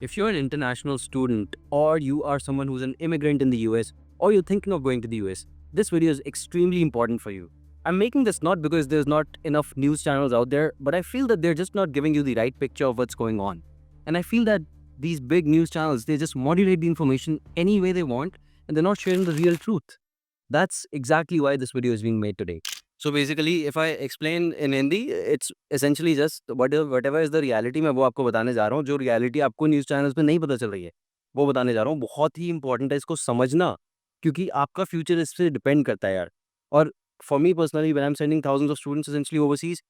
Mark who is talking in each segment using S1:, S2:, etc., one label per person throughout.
S1: If you're an international student, or you are someone who's an immigrant in the US, or you're thinking of going to the US, this video is extremely important for you. I'm making this not because there's not enough news channels out there, but I feel that they're just not giving you the right picture of what's going on. And I feel that these big news channels, they just modulate the information any way they want, and they're not sharing the real truth. That's exactly why this video is being made today. So basically, if I explain in Hindi, it's essentially just whatever is the reality मैं वो आपको बताने जा रहा हूँ जो reality आपको news channels पे नहीं पता चल रही है वो बताने जा रहा हूँ बहुत ही इंपॉर्टेंट है इसको समझना क्योंकि आपका फ्यूचर इस पे डिपेंड करता है यार और for me personally when I'm sending thousands of students essentially overseas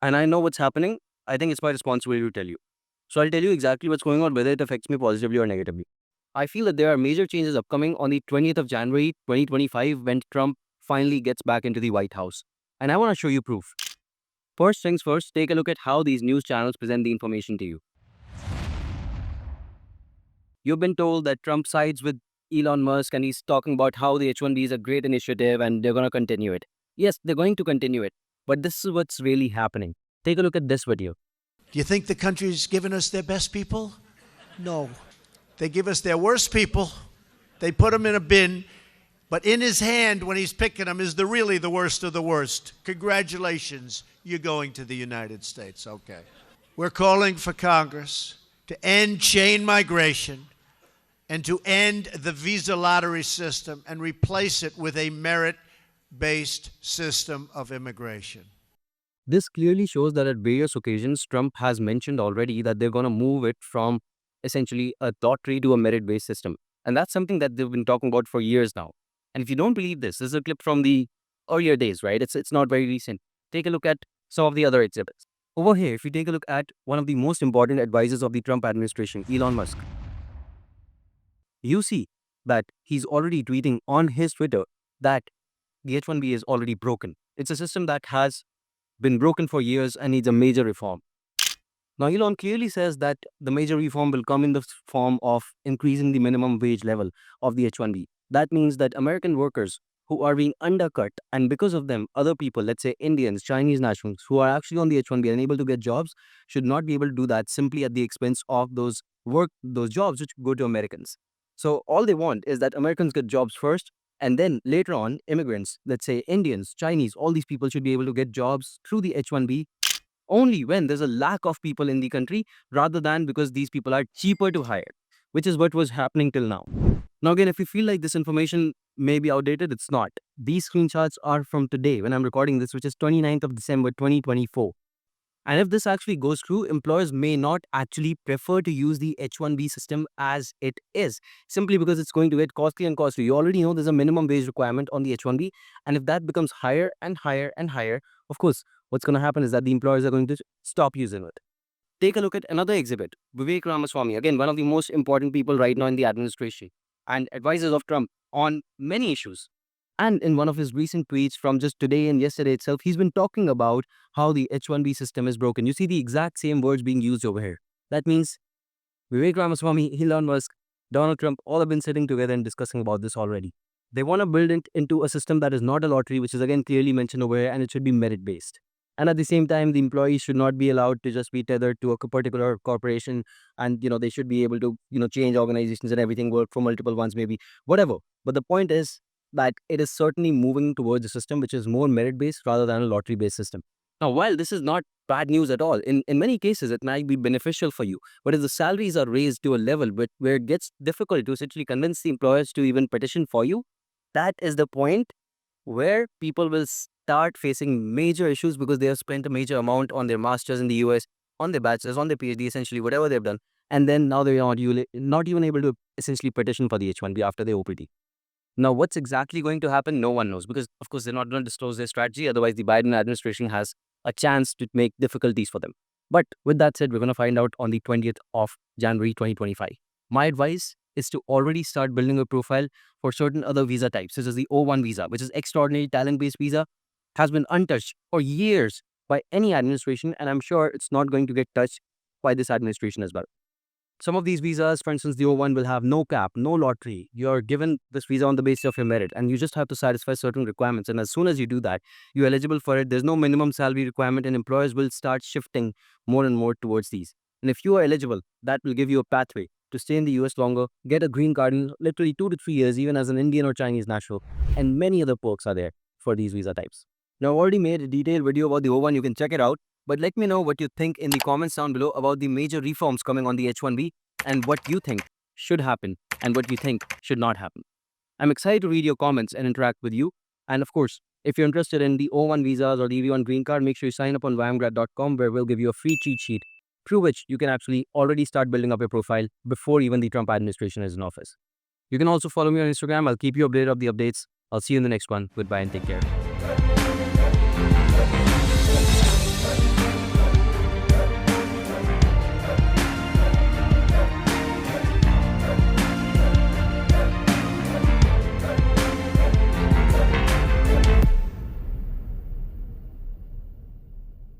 S1: and I know what's happening I think it's my responsibility to tell you so I'll tell you exactly what's going on whether it affects me positively or negatively. I feel that there are major changes upcoming on the 20th of January 2025 when Trump finally gets back into the White House. And I want to show you proof. First things first, take a look at how these news channels present the information to you. You've been told that Trump sides with Elon Musk and he's talking about how the H-1B is a great initiative and they're going to continue it. Yes, they're going to continue it. But this is what's really happening. Take a look at this video.
S2: Do you think the country's given us their best people? No. They give us their worst people. They put them in a bin. But in his hand, when he's picking them, is really the worst of the worst. Congratulations, you're going to the United States. Okay. We're calling for Congress to end chain migration and to end the visa lottery system and replace it with a merit-based system of immigration.
S1: This clearly shows that at various occasions, Trump has mentioned already that they're going to move it from essentially a lottery to a merit-based system. And that's something that they've been talking about for years now. And if you don't believe this is a clip from the earlier days, right? It's not very recent. Take a look at some of the other exhibits. Over here, if you take a look at one of the most important advisors of the Trump administration, Elon Musk, you see that he's already tweeting on his Twitter that the H-1B is already broken. It's a system that has been broken for years and needs a major reform. Now, Elon clearly says that the major reform will come in the form of increasing the minimum wage level of the H-1B. That means that American workers who are being undercut and because of them, other people, let's say Indians, Chinese nationals who are actually on the H-1B and able to get jobs should not be able to do that simply at the expense of those jobs which go to Americans. So all they want is that Americans get jobs first and then later on, immigrants, let's say Indians, Chinese, all these people should be able to get jobs through the H-1B only when there's a lack of people in the country rather than because these people are cheaper to hire, which is what was happening till now. Now again, if you feel like this information may be outdated, it's not. These screenshots are from today when I'm recording this, which is 29th of December 2024. And if this actually goes through, employers may not actually prefer to use the H-1B system as it is, simply because it's going to get costly and costly. You already know there's a minimum wage requirement on the H-1B, and if that becomes higher and higher and higher, of course, what's going to happen is that the employers are going to stop using it. Take a look at another exhibit, Vivek Ramaswamy, again, one of the most important people right now in the administration and advisors of Trump on many issues. And in one of his recent tweets from just today and yesterday itself, he's been talking about how the H-1B system is broken. You see the exact same words being used over here. That means Vivek Ramaswamy, Elon Musk, Donald Trump, all have been sitting together and discussing about this already. They want to build it into a system that is not a lottery, which is again clearly mentioned over here, and it should be merit-based. And at the same time, the employees should not be allowed to just be tethered to a particular corporation, and they should be able to change organizations and everything, work for multiple ones, maybe whatever. But the point is that it is certainly moving towards a system which is more merit-based rather than a lottery-based system. Now, while this is not bad news at all, in many cases, it might be beneficial for you. But if the salaries are raised to a level where it gets difficult to essentially convince the employers to even petition for you, that is the point where people will start facing major issues because they have spent a major amount on their masters in the US, on their bachelors, on their PhD, essentially whatever they've done. And then now they're not even able to essentially petition for the H-1B after their OPT. Now, what's exactly going to happen? No one knows because, of course, they're not going to disclose their strategy. Otherwise, the Biden administration has a chance to make difficulties for them. But with that said, we're going to find out on the 20th of January 2025. My advice is to already start building a profile for certain other visa types, such as the O1 visa, which is extraordinary talent-based visa, has been untouched for years by any administration, and I'm sure it's not going to get touched by this administration as well. Some of these visas, for instance, the O1 will have no cap, no lottery. You're given this visa on the basis of your merit, and you just have to satisfy certain requirements. And as soon as you do that, you're eligible for it. There's no minimum salary requirement, and employers will start shifting more and more towards these. And if you are eligible, that will give you a pathway to stay in the US longer, get a green card in literally 2 to 3 years, even as an Indian or Chinese national, and many other perks are there for these visa types. Now, I've already made a detailed video about the O1, you can check it out, but let me know what you think in the comments down below about the major reforms coming on the H-1B and what you think should happen and what you think should not happen. I'm excited to read your comments and interact with you. And of course, if you're interested in the O1 visas or the EV1 green card, make sure you sign up on YMGrad.com, where we'll give you a free cheat sheet through which you can actually already start building up your profile before even the Trump administration is in office. You can also follow me on Instagram. I'll keep you updated of the updates. I'll see you in the next one. Goodbye and take care.